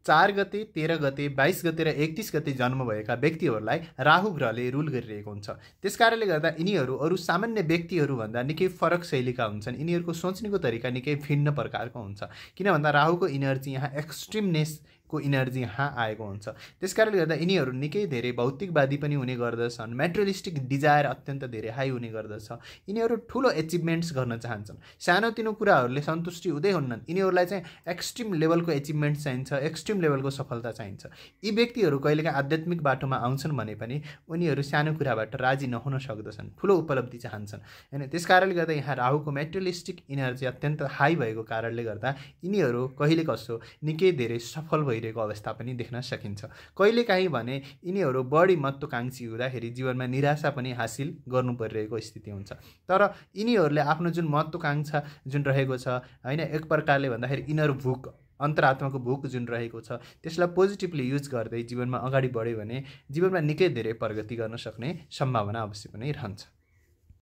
4 गते, 13 गते, 22 गते र 31 गते जन्म भएका व्यक्तिहरूलाई राहु ग्रहले रुल गरिरहेको हुन्छ। त्यसकारणले गर्दा यिनीहरू अरू सामान्य व्यक्तिहरूभन्दा निकै फरक शैलीका हुन्छन्। यिनीहरूको सोच्नेको तरिका निकै भिन्न प्रकारको हुन्छ, किन भन्दा राहुको इनर्जी यहाँ एक्सट्रिमनेसको इनर्जी यहाँ आएको हुन्छ। त्यसकारणले गर्दा यिनीहरू निकै धेरै भौतिकवादी पनि हुने गर्दछन्। मेटेरियलिस्टिक डिजायर अत्यन्त धेरै हाई हुने गर्दछ। यिनीहरू ठुलो एचिभमेन्ट्स गर्न चाहन्छन्। सानोतिनो कुराहरूले सन्तुष्टि हुँदै हुन्नन्। यिनीहरूलाई चाहिँ एक्सट्रिम लेभलको एचिभमेन्ट चाहिन्छ, एक्सट्रिम लेभलको सफलता चाहिन्छ। यी व्यक्तिहरू कहिलेकाहीँ आध्यात्मिक बाटोमा आउँछन् भने पनि उनीहरू सानो कुराबाट राजी नहुन सक्दछन्, ठुलो उपलब्धि चाहन्छन् हैन। त्यसकारणले गर्दा यहाँ राहुको मेटेरियलिस्टिक इनर्जी अत्यन्त हाई भएको कारणले गर्दा यिनीहरू कहिले कसो निकै धेरै सफल भइरहेको अवस्था पनि देख्न सकिन्छ। कहिलेकाहीँ भने यिनीहरू बढी महत्त्वाकांक्षी हुँदाखेरि जीवनमा निराशा पनि हासिल गर्नु परिरहेको स्थिति हुन्छ। तर यिनीहरूले आफ्नो जुन महत्त्वाकांक्षा जुन रहेको छ हैन, एक प्रकारले भन्दाखेरि इनर भूक, अन्तरात्माको भूक जुन रहेको छ त्यसलाई पोजिटिभली युज गर्दै जीवनमा अगाडि बढ्यो भने जीवनमा निकै धेरै प्रगति गर्न सक्ने सम्भावना अवश्य पनि रहन्छ।